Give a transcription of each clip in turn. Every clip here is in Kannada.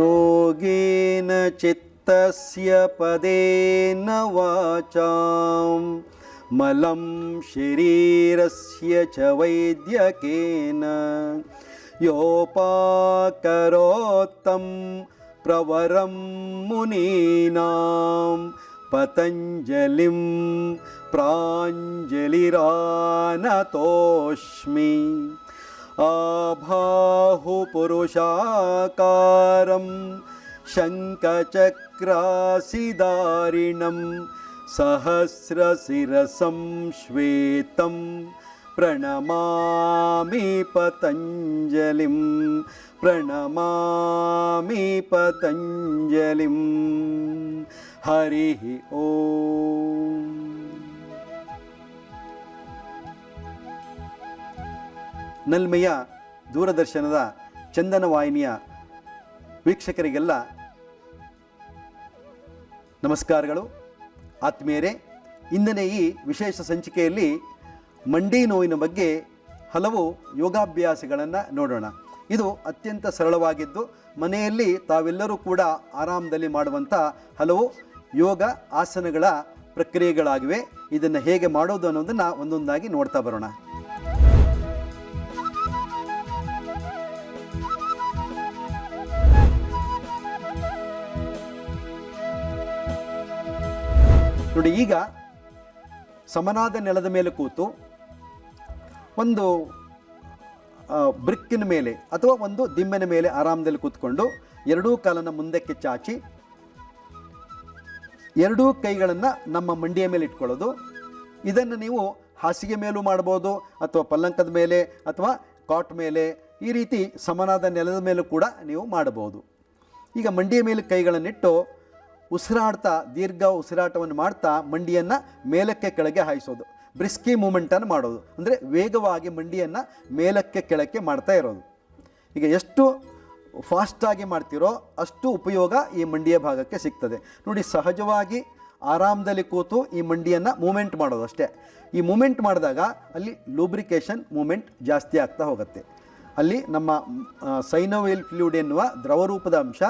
ಯೋಗೇನ ಚಿತ್ತಸ್ಯ ಪದೇನ ವಾಚಾಂ ಮಲಂ ಶರೀರಸ್ಯ ಚ ವೈದ್ಯಕೇನ ಯೋಪಾಕರೋತ್ತಂ ಪ್ರವರಂ ಮುನೀನಾಂ ಪತಂಜಲಿಂ ಪ್ರಾಂಜಲಿರಾನತೋಸ್ಮಿ ಆಬಾಹುಪುರುಷಾಕಾರಂ ಶಂಖಚಕ್ರಾಸಿಧಾರಿಣಂ ಸಹಸ್ರಶಿರಸಂ ಶ್ವೇತಂ ಪ್ರಣಮಾಮಿ ಪತಂಜಲಿಂ ಪ್ರಣಮಾಮಿ ಪತಂಜಲಿಂ. ಹರಿ ಓಂ. ನಲ್ಮೆಯ ದೂರದರ್ಶನದ ಚಂದನ ವಾಹಿನಿಯ ವೀಕ್ಷಕರಿಗೆಲ್ಲ ನಮಸ್ಕಾರಗಳು. ಆತ್ಮೀಯರೇ, ಇಂದಿನ ಈ ವಿಶೇಷ ಸಂಚಿಕೆಯಲ್ಲಿ ಮಂಡಿ ನೋವಿನ ಬಗ್ಗೆ ಹಲವು ಯೋಗಾಭ್ಯಾಸಗಳನ್ನು ನೋಡೋಣ. ಇದು ಅತ್ಯಂತ ಸರಳವಾಗಿದ್ದು ಮನೆಯಲ್ಲಿ ತಾವೆಲ್ಲರೂ ಕೂಡ ಆರಾಮದಲ್ಲಿ ಮಾಡುವಂಥ ಹಲವು ಯೋಗ ಆಸನಗಳ ಪ್ರಕ್ರಿಯೆಗಳಾಗಿವೆ. ಇದನ್ನು ಹೇಗೆ ಮಾಡೋದು ಅನ್ನೋದನ್ನು ಒಂದೊಂದಾಗಿ ನೋಡ್ತಾ ಬರೋಣ. ನೋಡಿ, ಈಗ ಸಮನಾದ ನೆಲದ ಮೇಲೆ ಕೂತು ಒಂದು ಬ್ರಿಕ್ಕಿನ ಮೇಲೆ ಅಥವಾ ಒಂದು ದಿಂಬಿನ ಮೇಲೆ ಆರಾಮದಲ್ಲಿ ಕೂತ್ಕೊಂಡು ಎರಡೂ ಕಾಲನ್ನು ಮುಂದಕ್ಕೆ ಚಾಚಿ ಎರಡೂ ಕೈಗಳನ್ನು ನಮ್ಮ ಮಂಡಿಯ ಮೇಲೆ ಇಟ್ಕೊಳ್ಳೋದು. ಇದನ್ನು ನೀವು ಹಾಸಿಗೆ ಮೇಲೂ ಮಾಡ್ಬೋದು, ಅಥವಾ ಪಲ್ಲಂಕದ ಮೇಲೆ ಅಥವಾ ಕಾಟ್ ಮೇಲೆ, ಈ ರೀತಿ ಸಮನಾದ ನೆಲದ ಮೇಲೂ ಕೂಡ ನೀವು ಮಾಡಬಹುದು. ಈಗ ಮಂಡಿಯ ಮೇಲೆ ಕೈಗಳನ್ನಿಟ್ಟು ಉಸಿರಾಡ್ತಾ ದೀರ್ಘ ಉಸಿರಾಟವನ್ನು ಮಾಡ್ತಾ ಮಂಡಿಯನ್ನು ಮೇಲಕ್ಕೆ ಕೆಳಗೆ ಹಾಯಿಸೋದು. ಬ್ರಿಸ್ಕಿ ಮೂಮೆಂಟನ್ನು ಮಾಡೋದು ಅಂದರೆ ವೇಗವಾಗಿ ಮಂಡಿಯನ್ನು ಮೇಲಕ್ಕೆ ಕೆಳಕ್ಕೆ ಮಾಡ್ತಾ ಇರೋದು. ಈಗ ಎಷ್ಟು ಫಾಸ್ಟಾಗಿ ಮಾಡ್ತೀರೋ ಅಷ್ಟು ಉಪಯೋಗ ಈ ಮಂಡಿಯ ಭಾಗಕ್ಕೆ ಸಿಗ್ತದೆ. ನೋಡಿ, ಸಹಜವಾಗಿ ಆರಾಮದಲ್ಲಿ ಕೂತು ಈ ಮಂಡಿಯನ್ನು ಮೂಮೆಂಟ್ ಮಾಡೋದು ಅಷ್ಟೇ. ಈ ಮೂಮೆಂಟ್ ಮಾಡಿದಾಗ ಅಲ್ಲಿ ಲೂಬ್ರಿಕೇಷನ್ ಮೂಮೆಂಟ್ ಜಾಸ್ತಿ ಆಗ್ತಾ ಹೋಗುತ್ತೆ. ಅಲ್ಲಿ ನಮ್ಮ ಸೈನೋವಿಯಲ್ ಫ್ಲೂಯಿಡ್ ಎನ್ನುವ ದ್ರವರೂಪದ ಅಂಶ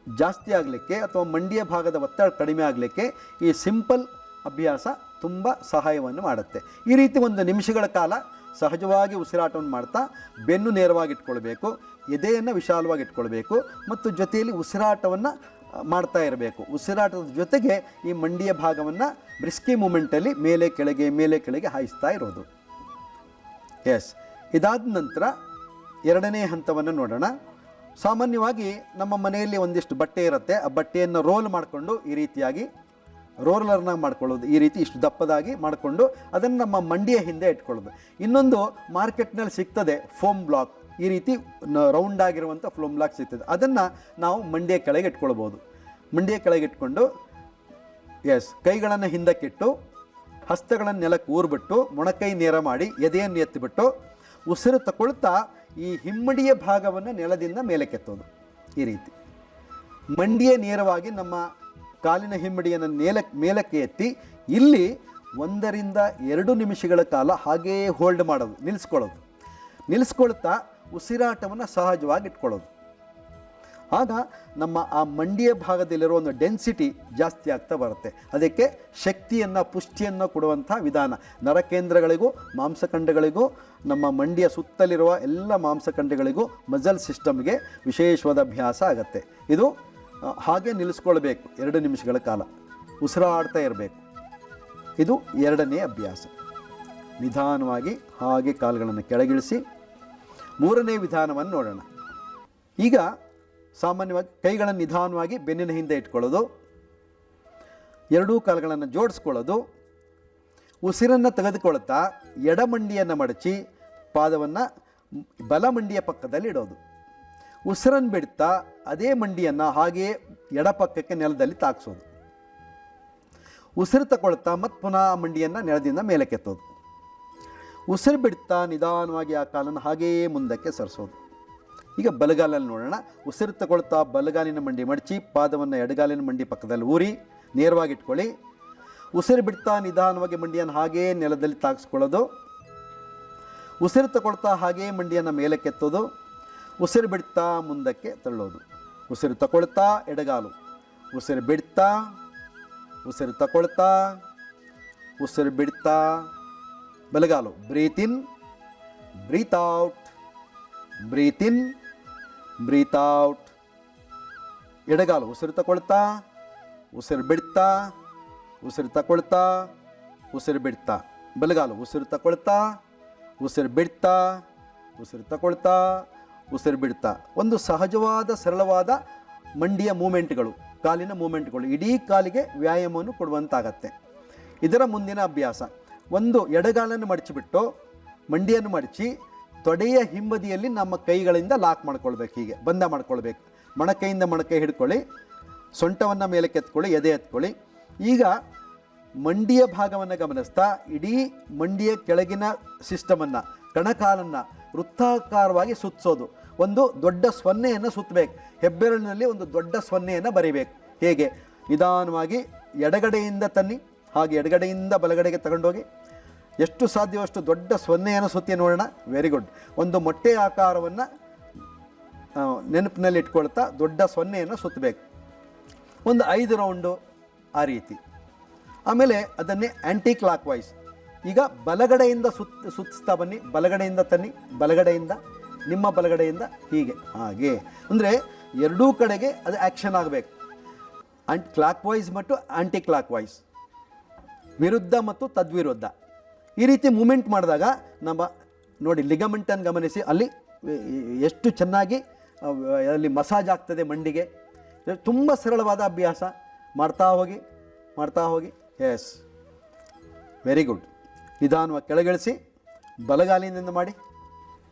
ಜಾಸ್ತಿ ಆಗಲಿಕ್ಕೆ ಅಥವಾ ಮಂಡಿಯ ಭಾಗದ ಒತ್ತಡ ಕಡಿಮೆ ಆಗಲಿಕ್ಕೆ ಈ ಸಿಂಪಲ್ ಅಭ್ಯಾಸ ತುಂಬ ಸಹಾಯವನ್ನು ಮಾಡುತ್ತೆ. ಈ ರೀತಿ 1 ನಿಮಿಷಗಳ ಕಾಲ ಸಹಜವಾಗಿ ಉಸಿರಾಟವನ್ನು ಮಾಡ್ತಾ ಬೆನ್ನು ನೇರವಾಗಿ ಇಟ್ಕೊಳ್ಬೇಕು, ಎದೆಯನ್ನು ವಿಶಾಲವಾಗಿ ಇಟ್ಕೊಳ್ಬೇಕು ಮತ್ತು ಜೊತೆಯಲ್ಲಿ ಉಸಿರಾಟವನ್ನು ಮಾಡ್ತಾ ಇರಬೇಕು. ಉಸಿರಾಟದ ಜೊತೆಗೆ ಈ ಮಂಡಿಯ ಭಾಗವನ್ನು ಬ್ರಿಸ್ಕಿ ಮೂಮೆಂಟಲ್ಲಿ ಮೇಲೆ ಕೆಳಗೆ ಹಾಯಿಸ್ತಾ ಇರೋದು. ಎಸ್, ಇದಾದ ನಂತರ ಎರಡನೇ ಹಂತವನ್ನು ನೋಡೋಣ. ಸಾಮಾನ್ಯವಾಗಿ ನಮ್ಮ ಮನೆಯಲ್ಲಿ ಒಂದಿಷ್ಟು ಬಟ್ಟೆ ಇರುತ್ತೆ. ಆ ಬಟ್ಟೆಯನ್ನು ರೋಲ್ ಮಾಡಿಕೊಂಡು ಈ ರೀತಿಯಾಗಿ ರೋಲರ್ನ ಮಾಡ್ಕೊಳ್ಳೋದು. ಈ ರೀತಿ ಇಷ್ಟು ದಪ್ಪದಾಗಿ ಮಾಡಿಕೊಂಡು ಅದನ್ನು ನಮ್ಮ ಮಂಡಿಯ ಹಿಂದೆ ಇಟ್ಕೊಳ್ಳೋದು. ಇನ್ನೊಂದು ಮಾರ್ಕೆಟ್ನಲ್ಲಿ ಸಿಗ್ತದೆ ಫೋಮ್ ಬ್ಲಾಕ್, ಈ ರೀತಿ ರೌಂಡ್ ಆಗಿರುವಂಥ ಫೋಮ್ ಬ್ಲಾಕ್ ಸಿಗ್ತದೆ. ಅದನ್ನು ನಾವು ಮಂಡಿಯ ಕೆಳಗೆ ಇಟ್ಕೊಳ್ಬೋದು. ಮಂಡಿಯ ಕೆಳಗೆ ಇಟ್ಕೊಂಡು ಕೈಗಳನ್ನು ಹಿಂದಕ್ಕಿಟ್ಟು ಹಸ್ತಗಳನ್ನು ನೆಲಕ್ಕೆ ಊರ್ಬಿಟ್ಟು ಮೊಣಕೈ ನೇರ ಮಾಡಿ ಎದೆಯನ್ನು ಎತ್ತಿಬಿಟ್ಟು ಉಸಿರು ತಗೊಳ್ತಾ ಈ ಹಿಮ್ಮಡಿಯ ಭಾಗವನ್ನು ನೆಲದಿಂದ ಮೇಲಕ್ಕೆತ್ತೋದು. ಈ ರೀತಿ ಮಂಡಿಯ ನೇರವಾಗಿ ನಮ್ಮ ಕಾಲಿನ ಹಿಮ್ಮಡಿಯನ್ನು ಮೇಲಕ್ಕೆ ಎತ್ತಿ ಇಲ್ಲಿ 1 ರಿಂದ 2 ನಿಮಿಷಗಳ ಕಾಲ ಹಾಗೇ ಹೋಲ್ಡ್ ಮಾಡೋದು, ನಿಲ್ಲಿಸ್ಕೊಳ್ತಾ ಉಸಿರಾಟವನ್ನು ಸಹಜವಾಗಿ ಇಟ್ಕೊಳ್ಳೋದು. ಆಗ ನಮ್ಮ ಆ ಮಂಡಿಯ ಭಾಗದಲ್ಲಿರೋ ಒಂದು ಡೆನ್ಸಿಟಿ ಜಾಸ್ತಿ ಆಗ್ತಾ ಬರುತ್ತೆ. ಅದಕ್ಕೆ ಶಕ್ತಿಯನ್ನು ಪುಷ್ಟಿಯನ್ನು ಕೊಡುವಂಥ ವಿಧಾನ. ನರಕೇಂದ್ರಗಳಿಗೂ ಮಾಂಸಖಂಡಗಳಿಗೂ ನಮ್ಮ ಮಂಡಿಯ ಸುತ್ತಲಿರುವ ಎಲ್ಲ ಮಾಂಸಖಂಡಗಳಿಗೂ ಮಜಲ್ ಸಿಸ್ಟಮ್ಗೆ ವಿಶೇಷವಾದ ಅಭ್ಯಾಸ ಆಗುತ್ತೆ. ಇದು ಹಾಗೆ ನಿಲ್ಲಿಸ್ಕೊಳ್ಬೇಕು 2 ನಿಮಿಷಗಳ ಕಾಲ ಉಸಿರಾಡ್ತಾ ಇರಬೇಕು. ಇದು ಎರಡನೇ ಅಭ್ಯಾಸ. ನಿಧಾನವಾಗಿ ಹಾಗೆ ಕಾಲುಗಳನ್ನು ಕೆಳಗಿಳಿಸಿ ಮೂರನೇ ವಿಧಾನವನ್ನು ನೋಡೋಣ. ಈಗ ಸಾಮಾನ್ಯವಾಗಿ ಕೈಗಳನ್ನು ನಿಧಾನವಾಗಿ ಬೆನ್ನಿನ ಹಿಂದೆ ಇಟ್ಕೊಳ್ಳೋದು, ಎರಡೂ ಕಾಲುಗಳನ್ನು ಜೋಡಿಸ್ಕೊಳ್ಳೋದು, ಉಸಿರನ್ನು ತೆಗೆದುಕೊಳ್ತಾ ಎಡಮಂಡಿಯನ್ನು ಮಡಚಿ ಪಾದವನ್ನು ಬಲಮಂಡಿಯ ಪಕ್ಕದಲ್ಲಿ ಇಡೋದು. ಉಸಿರನ್ನು ಬಿಡ್ತಾ ಅದೇ ಮಂಡಿಯನ್ನು ಹಾಗೆಯೇ ಎಡಪಕ್ಕಕ್ಕೆ ನೆಲದಲ್ಲಿ ತಾಗಿಸೋದು. ಉಸಿರು ತಗೊಳ್ತಾ ಮತ್ತು ಪುನಃ ಮಂಡಿಯನ್ನು ನೆಲದಿಂದ ಮೇಲಕ್ಕೆತ್ತೋದು. ಉಸಿರು ಬಿಡ್ತಾ ನಿಧಾನವಾಗಿ ಆ ಕಾಲನ್ನು ಹಾಗೆಯೇ ಮುಂದಕ್ಕೆ ಸರಿಸೋದು. ಈಗ ಬಲಗಾಲಲ್ಲಿ ನೋಡೋಣ. ಉಸಿರು ತಗೊಳ್ತಾ ಬಲಗಾಲಿನ ಮಂಡಿ ಮಡಚಿ ಪಾದವನ್ನು ಎಡಗಾಲಿನ ಮಂಡಿ ಪಕ್ಕದಲ್ಲಿ ಊರಿ ನೇರವಾಗಿ ಇಟ್ಕೊಳ್ಳಿ. ಉಸಿರು ಬಿಡ್ತಾ ನಿಧಾನವಾಗಿ ಮಂಡಿಯನ್ನು ಹಾಗೆಯೇ ನೆಲದಲ್ಲಿ ತಾಗಿಸ್ಕೊಳ್ಳೋದು. ಉಸಿರು ತಗೊಳ್ತಾ ಹಾಗೆಯೇ ಮಂಡಿಯನ್ನು ಮೇಲಕ್ಕೆತ್ತೋದು. ಉಸಿರು ಬಿಡ್ತಾ ಮುಂದಕ್ಕೆ ತಳ್ಳೋದು. ಉಸಿರು ತಗೊಳ್ತಾ ಎಡಗಾಲು, ಉಸಿರು ಬಿಡ್ತಾ, ಉಸಿರು ತಗೊಳ್ತಾ, ಉಸಿರು ಬಿಡ್ತಾ ಬಲಗಾಲು. ಬ್ರೀತ್ ಇನ್, ಬ್ರೀತ್ ಔಟ್, ಬ್ರೀತ್ ಇನ್, ಬ್ರೀತ್ ಔಟ್. ಎಡಗಾಲು ಉಸಿರು ತಗೊಳ್ತಾ, ಉಸಿರು ಬಿಡ್ತಾ, ಉಸಿರು ತಗೊಳ್ತಾ, ಉಸಿರು ಬಿಡ್ತಾ ಬಲಗಾಲು. ಉಸಿರು ತಗೊಳ್ತಾ, ಉಸಿರು ಬಿಡ್ತಾ, ಉಸಿರು ತಗೊಳ್ತಾ, ಉಸಿರು ಬಿಡ್ತಾ. ಒಂದು ಸಹಜವಾದ ಸರಳವಾದ ಮಂಡಿಯ ಮೂಮೆಂಟ್ಗಳು, ಕಾಲಿನ ಮೂಮೆಂಟ್ಗಳು ಇಡೀ ಕಾಲಿಗೆ ವ್ಯಾಯಾಮವನ್ನು ಕೊಡುವಂತಾಗತ್ತೆ. ಇದರ ಮುಂದಿನ ಅಭ್ಯಾಸ, ಒಂದು ಎಡಗಾಲನ್ನು ಮಡಚಿಬಿಟ್ಟು ಮಂಡಿಯನ್ನು ಮಡಚಿ ತೊಡೆಯ ಹಿಂಬದಿಯಲ್ಲಿ ನಮ್ಮ ಕೈಗಳಿಂದ ಲಾಕ್ ಮಾಡ್ಕೊಳ್ಬೇಕು, ಹೀಗೆ ಬಂಧ ಮಾಡ್ಕೊಳ್ಬೇಕು. ಮೊಣಕೈಯಿಂದ ಮೊಣಕೈ ಹಿಡ್ಕೊಳ್ಳಿ, ಸೊಂಟವನ್ನು ಮೇಲೆ ಕೆತ್ಕೊಳ್ಳಿ, ಎದೆ ಎತ್ಕೊಳ್ಳಿ. ಈಗ ಮಂಡಿಯ ಭಾಗವನ್ನು ಗಮನಿಸ್ತಾ ಇಡೀ ಮಂಡಿಯ ಕೆಳಗಿನ ಸಿಸ್ಟಮನ್ನು, ಕಣಕಾಲನ್ನು ವೃತ್ತಾಕಾರವಾಗಿ ಸುತ್ತಿಸೋದು. ಒಂದು ದೊಡ್ಡ ಸೊನ್ನೆಯನ್ನು ಸುತ್ತಬೇಕು, ಹೆಬ್ಬೆರಳಿನಲ್ಲಿ ಒಂದು ದೊಡ್ಡ ಸೊನ್ನೆಯನ್ನು ಬರಿಬೇಕು. ಹೇಗೆ? ನಿಧಾನವಾಗಿ ಎಡಗಡೆಯಿಂದ ತನ್ನಿ, ಹಾಗೆ ಎಡಗಡೆಯಿಂದ ಬಲಗಡೆಗೆ ತಗೊಂಡೋಗಿ ಎಷ್ಟು ಸಾಧ್ಯವಷ್ಟು ದೊಡ್ಡ ಸೊನ್ನೆಯನ್ನು ಸುತ್ತಿ ನೋಡೋಣ. Very good. ಒಂದು ಮೊಟ್ಟೆ ಆಕಾರವನ್ನು ನೆನಪಿನಲ್ಲಿ ಇಟ್ಕೊಳ್ತಾ ದೊಡ್ಡ ಸೊನ್ನೆಯನ್ನು ಸುತ್ತಬೇಕು, ಒಂದು 5 ರೌಂಡು ಆ ರೀತಿ. ಆಮೇಲೆ ಅದನ್ನೇ ಆ್ಯಂಟಿ ಕ್ಲಾಕ್ ವೈಸ್. ಈಗ ಬಲಗಡೆಯಿಂದ ಸುತ್ತಿಸ್ತಾ ಬನ್ನಿ, ಬಲಗಡೆಯಿಂದ ತನ್ನಿ, ಬಲಗಡೆಯಿಂದ, ನಿಮ್ಮ ಬಲಗಡೆಯಿಂದ ಹೀಗೆ, ಹಾಗೆ. ಅಂದರೆ ಎರಡೂ ಕಡೆಗೆ ಅದು ಆ್ಯಕ್ಷನ್ ಆಗಬೇಕು. ಕ್ಲಾಕ್ ವೈಸ್ ಮತ್ತು ಆ್ಯಂಟಿ ಕ್ಲಾಕ್ ವೈಸ್, ವಿರುದ್ಧ ಮತ್ತು ತದ್ವಿರುದ್ಧ. ಈ ರೀತಿ ಮೂಮೆಂಟ್ ಮಾಡಿದಾಗ ನಮ್ಮ ನೋಡಿ ಲಿಗಮೆಂಟನ್ನು ಗಮನಿಸಿ, ಅಲ್ಲಿ ಎಷ್ಟು ಚೆನ್ನಾಗಿ ಅಲ್ಲಿ ಮಸಾಜ್ ಆಗ್ತದೆ ಮಂಡಿಗೆ. ತುಂಬ ಸರಳವಾದ ಅಭ್ಯಾಸ. ಮಾಡ್ತಾ ಹೋಗಿ, ಮಾಡ್ತಾ ಹೋಗಿ. Yes, very good. ನಿಧಾನವಾಗಿ ಕೆಳಗಿಳಿಸಿ, ಬಲಗಾಲಿನಿಂದ ಮಾಡಿ,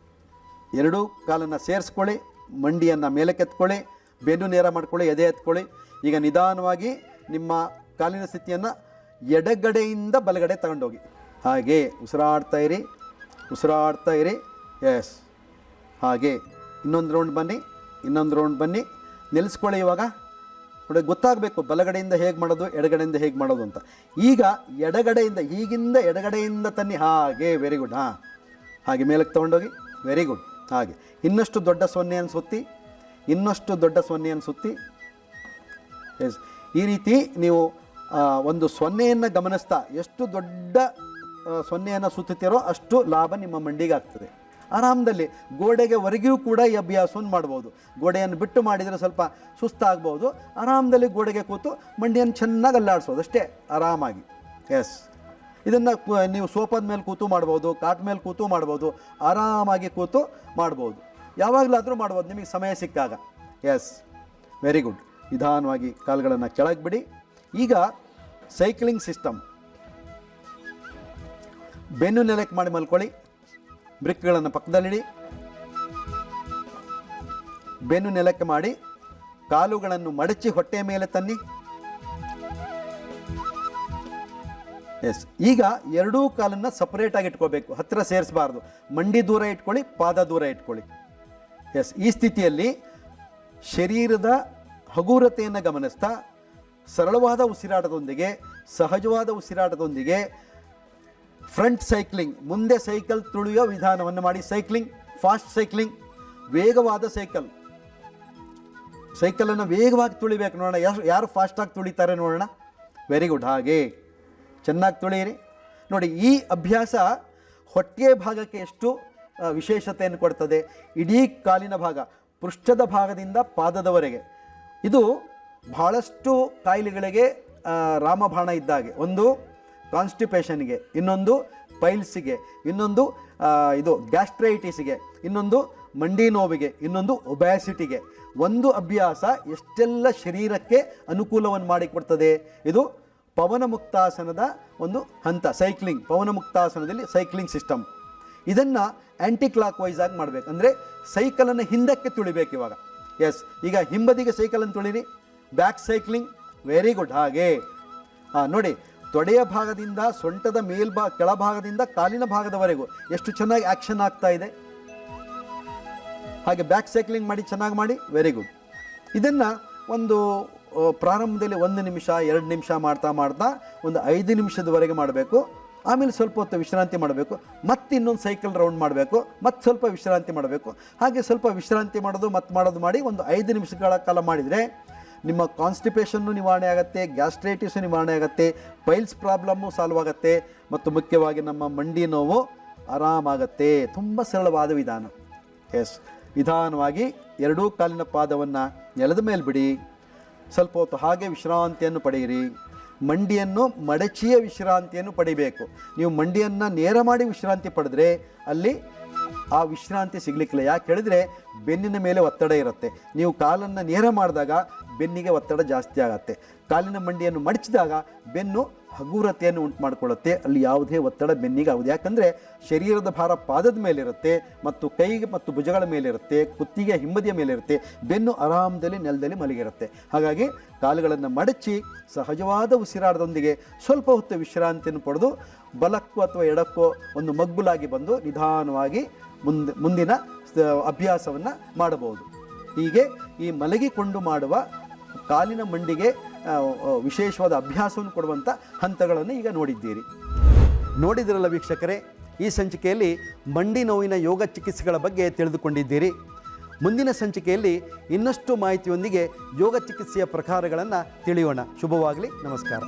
ಎರಡೂ ಕಾಲನ್ನು ಸೇರಿಸ್ಕೊಳ್ಳಿ, ಮಂಡಿಯನ್ನು ಮೇಲಕ್ಕೆತ್ಕೊಳ್ಳಿ, ಬೆನ್ನು ನೇರ ಮಾಡ್ಕೊಳ್ಳಿ, ಎದೆ ಎತ್ಕೊಳ್ಳಿ. ಈಗ ನಿಧಾನವಾಗಿ ನಿಮ್ಮ ಕಾಲಿನ ಸ್ಥಿತಿಯನ್ನು ಎಡಗಡೆಯಿಂದ ಬಲಗಡೆ ತಗೊಂಡೋಗಿ, ಹಾಗೆ ಉಸಿರಾಡ್ತಾ ಇರಿ, ಉಸಿರಾಡ್ತಾ ಇರಿ. ಎಸ್, ಹಾಗೆ. ಇನ್ನೊಂದು ರೌಂಡ್ ಬನ್ನಿ, ಇನ್ನೊಂದು ರೌಂಡ್ ಬನ್ನಿ. ನಿಲ್ಲಿಸ್ಕೊಳ್ಳಿ. ಇವಾಗ ನೋಡಿ ಗೊತ್ತಾಗಬೇಕು ಬಲಗಡೆಯಿಂದ ಹೇಗೆ ಮಾಡೋದು, ಎಡಗಡೆಯಿಂದ ಹೇಗೆ ಮಾಡೋದು ಅಂತ. ಈಗ ಎಡಗಡೆಯಿಂದ, ಹೀಗಿಂದ ಎಡಗಡೆಯಿಂದ ತನ್ನಿ, ಹಾಗೆ. Very good. ಹಾಂ, ಹಾಗೆ ಮೇಲಕ್ಕೆ ತೊಗೊಂಡೋಗಿ. Very good. ಹಾಗೆ ಇನ್ನಷ್ಟು ದೊಡ್ಡ ಸೊನ್ನೆಯನ್ನು ಸುತ್ತಿ, ಇನ್ನಷ್ಟು ದೊಡ್ಡ ಸೊನ್ನೆಯನ್ನು ಸುತ್ತಿ. ಎಸ್, ಈ ರೀತಿ ನೀವು ಒಂದು ಸೊನ್ನೆಯನ್ನು ಗಮನಿಸ್ತಾ ಎಷ್ಟು ದೊಡ್ಡ ಸೊನ್ನೆಯನ್ನು ಸುತ್ತುತ್ತೀರೋ ಅಷ್ಟು ಲಾಭ ನಿಮ್ಮ ಮಂಡಿಗೆ ಆಗ್ತದೆ. ಆರಾಮದಲ್ಲಿ ಗೋಡೆಗೆ ಹೊರಗಿಯೂ ಕೂಡ ಈ ಅಭ್ಯಾಸವನ್ನು ಮಾಡ್ಬೋದು. ಗೋಡೆಯನ್ನು ಬಿಟ್ಟು ಮಾಡಿದರೆ ಸ್ವಲ್ಪ ಸುಸ್ತಾಗ್ಬೋದು. ಆರಾಮದಲ್ಲಿ ಗೋಡೆಗೆ ಕೂತು ಮಂಡಿಯನ್ನು ಚೆನ್ನಾಗಿ ಅಲ್ಲಾಡಿಸೋದು ಅಷ್ಟೇ, ಆರಾಮಾಗಿ. ಎಸ್, ಇದನ್ನು ನೀವು ಸೋಫಾದ ಮೇಲೆ ಕೂತು ಮಾಡ್ಬೋದು, ಕಾಟ್ ಮೇಲೆ ಕೂತು ಮಾಡ್ಬೋದು, ಆರಾಮಾಗಿ ಕೂತು ಮಾಡ್ಬೋದು. ಯಾವಾಗಲಾದರೂ ಮಾಡ್ಬೋದು ನಿಮಗೆ ಸಮಯ ಸಿಕ್ಕಾಗ. Yes, very good. ನಿಧಾನವಾಗಿ ಕಾಲುಗಳನ್ನು ಕೆಳಗೆ ಬಿಡಿ. ಈಗ ಸೈಕ್ಲಿಂಗ್ ಸಿಸ್ಟಮ್. ಬೆನ್ನು ನೆಲಕ್ಕೆ ಮಾಡಿ ಮಲ್ಕೊಳ್ಳಿ, ಬ್ರಿಕ್ಗಳನ್ನು ಪಕ್ಕದಲ್ಲಿಡಿ, ಬೆನ್ನು ನೆಲಕ್ಕೆ ಮಾಡಿ ಕಾಲುಗಳನ್ನು ಮಡಚಿ ಹೊಟ್ಟೆಯ ಮೇಲೆ ತನ್ನಿ. ಎಸ್, ಈಗ ಎರಡೂ ಕಾಲನ್ನು ಸಪರೇಟಾಗಿ ಇಟ್ಕೋಬೇಕು, ಹತ್ತಿರ ಸೇರಿಸಬಾರ್ದು. ಮಂಡಿ ದೂರ ಇಟ್ಕೊಳ್ಳಿ, ಪಾದ ದೂರ ಇಟ್ಕೊಳ್ಳಿ. ಎಸ್, ಈ ಸ್ಥಿತಿಯಲ್ಲಿ ಶರೀರದ ಹಗುರತೆಯನ್ನು ಗಮನಿಸ್ತಾ ಸರಳವಾದ ಉಸಿರಾಟದೊಂದಿಗೆ, ಸಹಜವಾದ ಉಸಿರಾಟದೊಂದಿಗೆ ಫ್ರಂಟ್ ಸೈಕ್ಲಿಂಗ್, ಮುಂದೆ ಸೈಕಲ್ ತುಳಿಯೋ ವಿಧಾನವನ್ನು ಮಾಡಿ. ಸೈಕ್ಲಿಂಗ್, ಫಾಸ್ಟ್ ಸೈಕ್ಲಿಂಗ್, ವೇಗವಾದ ಸೈಕಲನ್ನು ವೇಗವಾಗಿ ತುಳಿಬೇಕು. ನೋಡೋಣ ಯಾರು ಫಾಸ್ಟಾಗಿ ತುಳಿತಾರೆ ನೋಡೋಣ. Very good. ಹಾಗೆ ಚೆನ್ನಾಗಿ ತುಳಿಯಿರಿ. ನೋಡಿ, ಈ ಅಭ್ಯಾಸ ಹೊಟ್ಟೆಯ ಭಾಗಕ್ಕೆ ಎಷ್ಟು ವಿಶೇಷತೆಯನ್ನು ಕೊಡ್ತದೆ. ಇಡೀ ಕಾಲಿನ ಭಾಗ, ಪೃಷ್ಠದ ಭಾಗದಿಂದ ಪಾದದವರೆಗೆ. ಇದು ಬಹಳಷ್ಟು ಕಾಯಿಲೆಗಳಿಗೆ ರಾಮಬಾಣ ಇದ್ದಾಗೆ. ಒಂದು ಕಾನ್ಸ್ಟಿಪೇಷನ್ಗೆ, ಇನ್ನೊಂದು ಪೈಲ್ಸಿಗೆ, ಇನ್ನೊಂದು ಇದು ಗ್ಯಾಸ್ಟ್ರೈಟಿಸ್ಗೆ, ಇನ್ನೊಂದು ಮಂಡಿ ನೋವಿಗೆ, ಇನ್ನೊಂದು ಒಬ್ಯಾಸಿಟಿಗೆ. ಒಂದು ಅಭ್ಯಾಸ ಎಷ್ಟೆಲ್ಲ ಶರೀರಕ್ಕೆ ಅನುಕೂಲವನ್ನು ಮಾಡಿಕೊಡ್ತದೆ. ಇದು ಪವನಮುಕ್ತಾಸನದ ಒಂದು ಹಂತ. ಸೈಕ್ಲಿಂಗ್, ಪವನಮುಕ್ತಾಸನದಲ್ಲಿ ಸೈಕ್ಲಿಂಗ್ ಸಿಸ್ಟಮ್. ಇದನ್ನು ಆ್ಯಂಟಿ ಕ್ಲಾಕ್ ವೈಸ್ ಆಗಿ ಮಾಡಬೇಕು. ಅಂದರೆ ಸೈಕಲನ್ನು ಹಿಂದಕ್ಕೆ ತುಳಿಬೇಕು ಇವಾಗ. ಎಸ್, ಈಗ ಹಿಂಬದಿಗೆ ಸೈಕಲನ್ನು ತುಳಿರಿ. Back cycling. Very good. ಹಾಗೆ ನೋಡಿ, ತೊಡೆಯ ಭಾಗದಿಂದ ಸೊಂಟದ ಕೆಳಭಾಗದಿಂದ ಕಾಲಿನ ಭಾಗದವರೆಗೂ ಎಷ್ಟು ಚೆನ್ನಾಗಿ ಆ್ಯಕ್ಷನ್ ಆಗ್ತಾ ಇದೆ. ಹಾಗೆ ಬ್ಯಾಕ್ ಸೈಕ್ಲಿಂಗ್ ಮಾಡಿ, ಚೆನ್ನಾಗಿ ಮಾಡಿ. Very good. ಇದನ್ನು ಒಂದು ಪ್ರಾರಂಭದಲ್ಲಿ 1 ನಿಮಿಷ 2 ನಿಮಿಷ ಮಾಡ್ತಾ ಮಾಡ್ತಾ ಒಂದು 5 ನಿಮಿಷದವರೆಗೆ ಮಾಡಬೇಕು. ಆಮೇಲೆ ಸ್ವಲ್ಪ ಹೊತ್ತು ವಿಶ್ರಾಂತಿ ಮಾಡಬೇಕು, ಮತ್ತೆ ಇನ್ನೊಂದು ಸೈಕಲ್ ರೌಂಡ್ ಮಾಡಬೇಕು, ಮತ್ತು ಸ್ವಲ್ಪ ವಿಶ್ರಾಂತಿ ಮಾಡಬೇಕು. ಹಾಗೆ ಸ್ವಲ್ಪ ವಿಶ್ರಾಂತಿ ಮಾಡೋದು ಮಾಡೋದು ಮಾಡಿ ಒಂದು 5 ನಿಮಿಷಗಳ ಕಾಲ ಮಾಡಿದರೆ ನಿಮ್ಮ ಕಾನ್ಸ್ಟಿಪೇಷನ್ನು ನಿವಾರಣೆ ಆಗುತ್ತೆ, ಗ್ಯಾಸ್ಟ್ರೈಟಿಸು ನಿವಾರಣೆ ಆಗುತ್ತೆ, ಪೈಲ್ಸ್ ಪ್ರಾಬ್ಲಮ್ಮು ಸಾಲ್ವ್ ಆಗುತ್ತೆ, ಮತ್ತು ಮುಖ್ಯವಾಗಿ ನಮ್ಮ ಮಂಡಿ ನೋವು ಆರಾಮಾಗತ್ತೆ. ತುಂಬ ಸರಳವಾದ ವಿಧಾನ. ನಿಧಾನವಾಗಿ ಎರಡೂ ಕಾಲಿನ ಪಾದವನ್ನು ನೆಲದ ಮೇಲೆ ಬಿಡಿ. ಸ್ವಲ್ಪ ಹೊತ್ತು ಹಾಗೆ ವಿಶ್ರಾಂತಿಯನ್ನು ಪಡೆಯಿರಿ. ಮಂಡಿಯನ್ನು ಮಡಚಿಯ ವಿಶ್ರಾಂತಿಯನ್ನು ಪಡಿಬೇಕು. ನೀವು ಮಂಡಿಯನ್ನು ನೇರ ಮಾಡಿ ವಿಶ್ರಾಂತಿ ಪಡೆದ್ರೆ ಅಲ್ಲಿ ಆ ವಿಶ್ರಾಂತಿ ಸಿಗಲಿಕ್ಕಿಲ್ಲ. ಯಾಕೆ ಹೇಳಿದರೆ ಬೆನ್ನಿನ ಮೇಲೆ ಒತ್ತಡ ಇರುತ್ತೆ. ನೀವು ಕಾಲನ್ನು ನೇರ ಮಾಡಿದಾಗ ಬೆನ್ನಿಗೆ ಒತ್ತಡ ಜಾಸ್ತಿ ಆಗುತ್ತೆ. ಕಾಲಿನ ಮಂಡಿಯನ್ನು ಮಡಚಿದಾಗ ಬೆನ್ನು ಹಗುರತೆಯನ್ನು ಉಂಟು ಮಾಡಿಕೊಳ್ಳುತ್ತೆ. ಅಲ್ಲಿ ಯಾವುದೇ ಒತ್ತಡ ಬೆನ್ನಿಗೆ ಆಗುವುದು. ಯಾಕಂದರೆ ಶರೀರದ ಭಾರ ಪಾದದ ಮೇಲಿರುತ್ತೆ, ಮತ್ತು ಕೈಗೆ ಮತ್ತು ಭುಜಗಳ ಮೇಲಿರುತ್ತೆ, ಕುತ್ತಿಗೆ ಹಿಂಬದಿಯ ಮೇಲಿರುತ್ತೆ, ಬೆನ್ನು ಆರಾಮದಲ್ಲಿ ನೆಲದಲ್ಲಿ ಮಲಗಿರುತ್ತೆ. ಹಾಗಾಗಿ ಕಾಲುಗಳನ್ನು ಮಡಚಿ ಸಹಜವಾದ ಉಸಿರಾಟದೊಂದಿಗೆ ಸ್ವಲ್ಪ ಹೊತ್ತು ವಿಶ್ರಾಂತಿಯನ್ನು ಪಡೆದು ಬಲಕ್ಕೋ ಅಥವಾ ಎಡಕ್ಕೋ ಒಂದು ಮಗ್ಗುಲಾಗಿ ಬಂದು ನಿಧಾನವಾಗಿ ಮುಂದಿನ ಅಭ್ಯಾಸವನ್ನು ಮಾಡಬಹುದು. ಹೀಗೆ ಈ ಮಲಗಿಕೊಂಡು ಮಾಡುವ ಕಾಲಿನ ಮಂಡಿಗೆ ವಿಶೇಷವಾದ ಅಭ್ಯಾಸವನ್ನು ಕೊಡುವಂಥ ಹಂತಗಳನ್ನು ಈಗ ನೋಡಿದಿರಲ್ಲ ವೀಕ್ಷಕರೇ. ಈ ಸಂಚಿಕೆಯಲ್ಲಿ ಮಂಡಿ ನೋವಿನ ಯೋಗ ಚಿಕಿತ್ಸೆಗಳ ಬಗ್ಗೆ ತಿಳಿದುಕೊಂಡಿದ್ದೀರಿ. ಮುಂದಿನ ಸಂಚಿಕೆಯಲ್ಲಿ ಇನ್ನಷ್ಟು ಮಾಹಿತಿಯೊಂದಿಗೆ ಯೋಗ ಚಿಕಿತ್ಸೆಯ ಪ್ರಕಾರಗಳನ್ನು ತಿಳಿಯೋಣ. ಶುಭವಾಗಲಿ. ನಮಸ್ಕಾರ.